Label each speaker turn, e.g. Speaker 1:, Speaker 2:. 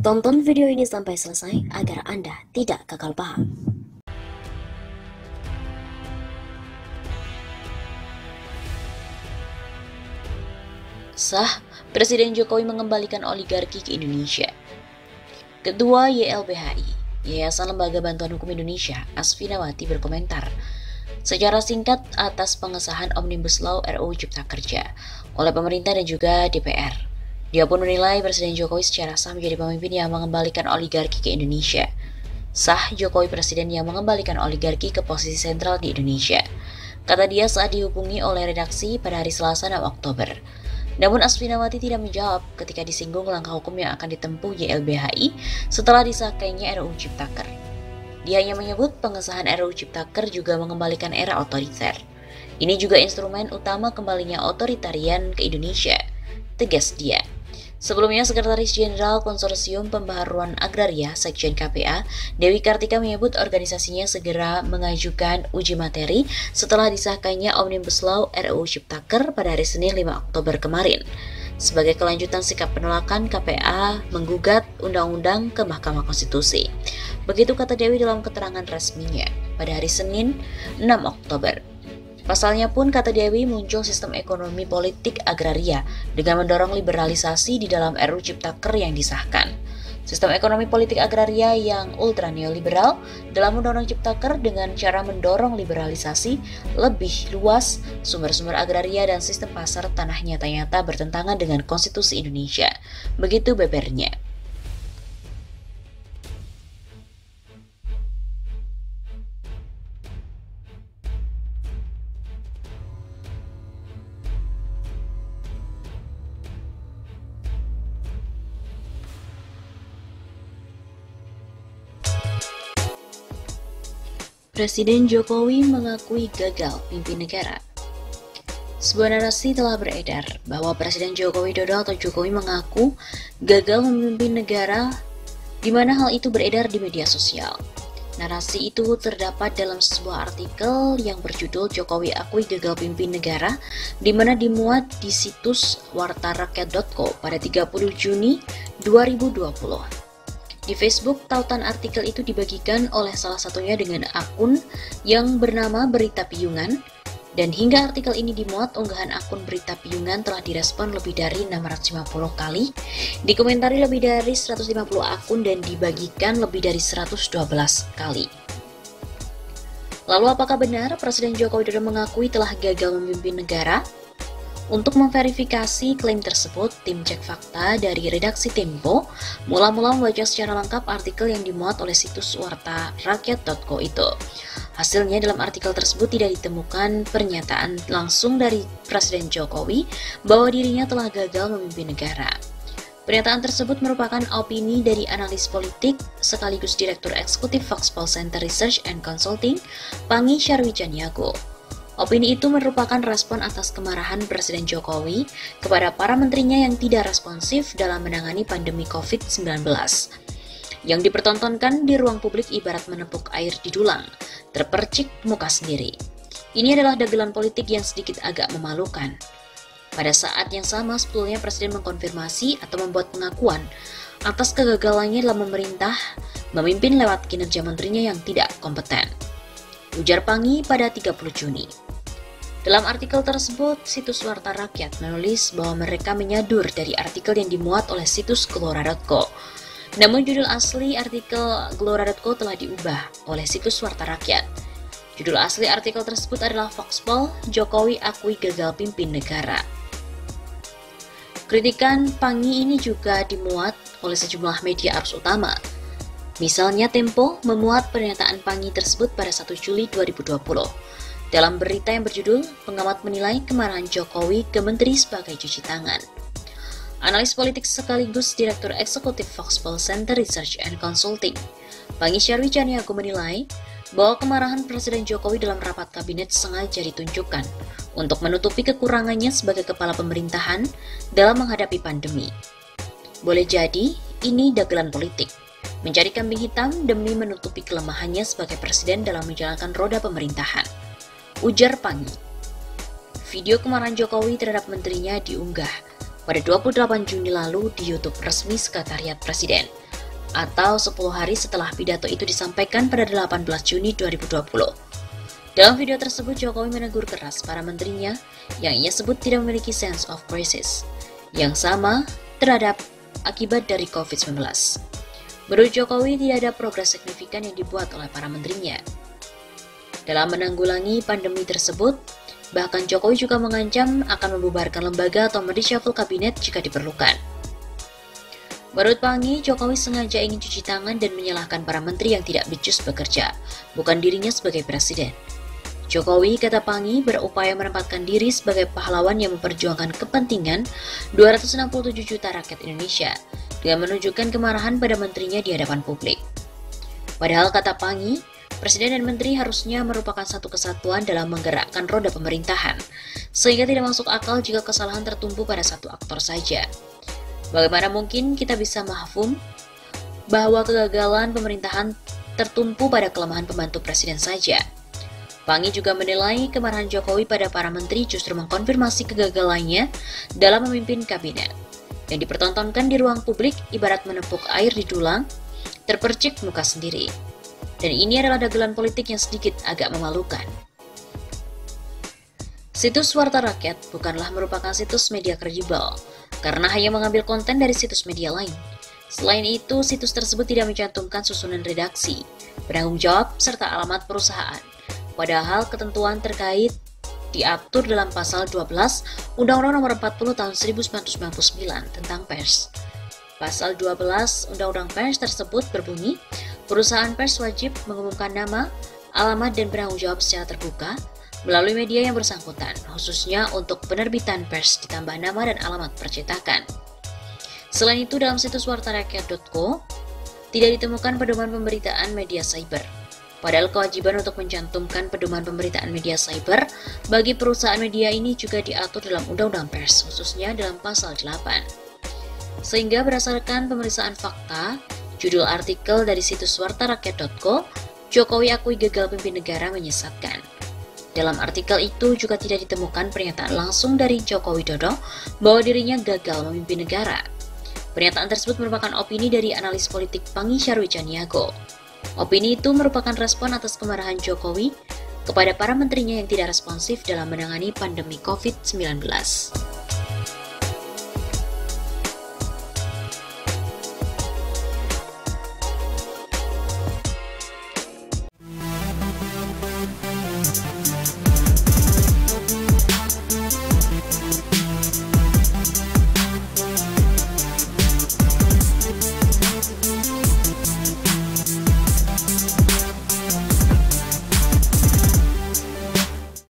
Speaker 1: Tonton video ini sampai selesai agar Anda tidak gagal paham.
Speaker 2: Sah, Presiden Jokowi mengembalikan oligarki ke Indonesia. Ketua YLBHI, Yayasan Lembaga Bantuan Hukum Indonesia, Asfinawati berkomentar secara singkat atas pengesahan Omnibus Law RUU Cipta Kerja oleh pemerintah dan juga DPR. Dia pun menilai Presiden Jokowi secara sah menjadi pemimpin yang mengembalikan oligarki ke Indonesia. Sah Jokowi presiden yang mengembalikan oligarki ke posisi sentral di Indonesia, kata dia saat dihubungi oleh redaksi pada hari Selasa 6 Oktober. Namun Asfinawati tidak menjawab ketika disinggung langkah hukum yang akan ditempuh YLBHI setelah disahkannya RUU Ciptaker. Dia hanya menyebut pengesahan RUU Ciptaker juga mengembalikan era otoriter. Ini juga instrumen utama kembalinya otoritarian ke Indonesia, tegas dia. Sebelumnya, Sekretaris Jenderal Konsorsium Pembaharuan Agraria Sekjen KPA, Dewi Kartika menyebut organisasinya segera mengajukan uji materi setelah disahkannya Omnibus Law RUU Ciptaker pada hari Senin 5 Oktober kemarin. Sebagai kelanjutan sikap penolakan KPA menggugat undang-undang ke Mahkamah Konstitusi. Begitu kata Dewi dalam keterangan resminya pada hari Senin 6 Oktober. Pasalnya pun, kata Dewi, muncul sistem ekonomi politik agraria dengan mendorong liberalisasi di dalam RUU Ciptaker yang disahkan. Sistem ekonomi politik agraria yang ultra neoliberal dalam Undang-Undang Ciptaker dengan cara mendorong liberalisasi lebih luas sumber-sumber agraria dan sistem pasar tanah nyata-nyata bertentangan dengan Konstitusi Indonesia. Begitu bebernya. Presiden Jokowi mengakui gagal pimpin negara. Sebuah narasi telah beredar bahwa Presiden Joko Widodo atau Jokowi mengaku gagal memimpin negara, di mana hal itu beredar di media sosial. Narasi itu terdapat dalam sebuah artikel yang berjudul Jokowi akui gagal pimpin negara, di mana dimuat di situs wartarakyat.co pada 30 Juni 2020. Di Facebook, tautan artikel itu dibagikan oleh salah satunya dengan akun yang bernama Berita Piyungan, dan hingga artikel ini dimuat, unggahan akun Berita Piyungan telah direspon lebih dari 650 kali, dikomentari lebih dari 150 akun, dan dibagikan lebih dari 112 kali. Lalu apakah benar Presiden Joko Widodo mengakui telah gagal memimpin negara? Untuk memverifikasi klaim tersebut, tim cek fakta dari redaksi Tempo mula-mula membaca secara lengkap artikel yang dimuat oleh situs wartarakyat.co itu. Hasilnya, dalam artikel tersebut tidak ditemukan pernyataan langsung dari Presiden Jokowi bahwa dirinya telah gagal memimpin negara. Pernyataan tersebut merupakan opini dari analis politik sekaligus Direktur Eksekutif Foxpol Center Research and Consulting, Pangi Syarwicaniago. Opini itu merupakan respon atas kemarahan Presiden Jokowi kepada para menterinya yang tidak responsif dalam menangani pandemi COVID-19. Yang dipertontonkan di ruang publik ibarat menepuk air di dulang, terpercik muka sendiri. Ini adalah dagelan politik yang sedikit agak memalukan. Pada saat yang sama, sebetulnya Presiden mengkonfirmasi atau membuat pengakuan atas kegagalannya dalam memimpin lewat kinerja menterinya yang tidak kompeten. Ujar Pangi pada 30 Juni. Dalam artikel tersebut, situs Warta Rakyat menulis bahwa mereka menyadur dari artikel yang dimuat oleh situs Gelora.co. Namun judul asli artikel Gelora.co telah diubah oleh situs Warta Rakyat. Judul asli artikel tersebut adalah Foxpol, Jokowi akui gagal pimpin negara. Kritikan Pangi ini juga dimuat oleh sejumlah media arus utama. Misalnya Tempo memuat pernyataan Pangi tersebut pada 1 Juli 2020. Dalam berita yang berjudul, pengamat menilai kemarahan Jokowi ke menteri sebagai cuci tangan. Analis politik sekaligus Direktur Eksekutif Foxpol Center Research and Consulting, Pangi Syarwicaniago menilai bahwa kemarahan Presiden Jokowi dalam rapat kabinet sengaja ditunjukkan untuk menutupi kekurangannya sebagai kepala pemerintahan dalam menghadapi pandemi. Boleh jadi, ini dagelan politik, mencari kambing hitam demi menutupi kelemahannya sebagai presiden dalam menjalankan roda pemerintahan. Ujar Pangi. Video kemarahan Jokowi terhadap menterinya diunggah pada 28 Juni lalu di YouTube resmi Sekretariat Presiden. atau 10 hari setelah pidato itu disampaikan pada 18 Juni 2020. Dalam video tersebut, Jokowi menegur keras para menterinya yang ia sebut tidak memiliki sense of crisis yang sama terhadap akibat dari COVID-19. Menurut Jokowi, tidak ada progres signifikan yang dibuat oleh para menterinya dalam menanggulangi pandemi tersebut. Bahkan Jokowi juga mengancam akan membubarkan lembaga atau mereshuffle kabinet jika diperlukan. Menurut Pangi, Jokowi sengaja ingin cuci tangan dan menyalahkan para menteri yang tidak becus bekerja, bukan dirinya sebagai presiden. Jokowi, kata Pangi, berupaya menempatkan diri sebagai pahlawan yang memperjuangkan kepentingan 267 juta rakyat Indonesia dengan menunjukkan kemarahan pada menterinya di hadapan publik. Padahal, kata Pangi, presiden dan menteri harusnya merupakan satu kesatuan dalam menggerakkan roda pemerintahan, sehingga tidak masuk akal jika kesalahan tertumpu pada satu aktor saja. Bagaimana mungkin kita bisa mahfum bahwa kegagalan pemerintahan tertumpu pada kelemahan pembantu presiden saja? Pangi juga menilai kemarahan Jokowi pada para menteri justru mengkonfirmasi kegagalannya dalam memimpin kabinet. Yang dipertontonkan di ruang publik ibarat menepuk air di dulang, terpercik muka sendiri. Dan ini adalah dagelan politik yang sedikit agak memalukan. Situs Warta Rakyat bukanlah merupakan situs media kredibel, karena hanya mengambil konten dari situs media lain. Selain itu, situs tersebut tidak mencantumkan susunan redaksi, penanggung jawab, serta alamat perusahaan. Padahal ketentuan terkait diatur dalam pasal 12 Undang-Undang Nomor 40 Tahun 1999 tentang pers. Pasal 12 Undang-Undang Pers tersebut berbunyi, perusahaan pers wajib mengumumkan nama, alamat, dan penanggung jawab secara terbuka melalui media yang bersangkutan, khususnya untuk penerbitan pers ditambah nama dan alamat percetakan. Selain itu, dalam situs wartarakyat.co tidak ditemukan pedoman pemberitaan media cyber. Padahal kewajiban untuk mencantumkan pedoman pemberitaan media cyber bagi perusahaan media ini juga diatur dalam Undang-Undang Pers, khususnya dalam pasal 8. Sehingga berdasarkan pemeriksaan fakta, judul artikel dari situs wartarakyat.co, Jokowi akui gagal pimpin negara menyesatkan. Dalam artikel itu juga tidak ditemukan pernyataan langsung dari Joko Widodo bahwa dirinya gagal memimpin negara. Pernyataan tersebut merupakan opini dari analis politik Pangi Syarwicaniago. Opini itu merupakan respon atas kemarahan Jokowi kepada para menterinya yang tidak responsif dalam menangani pandemi COVID-19.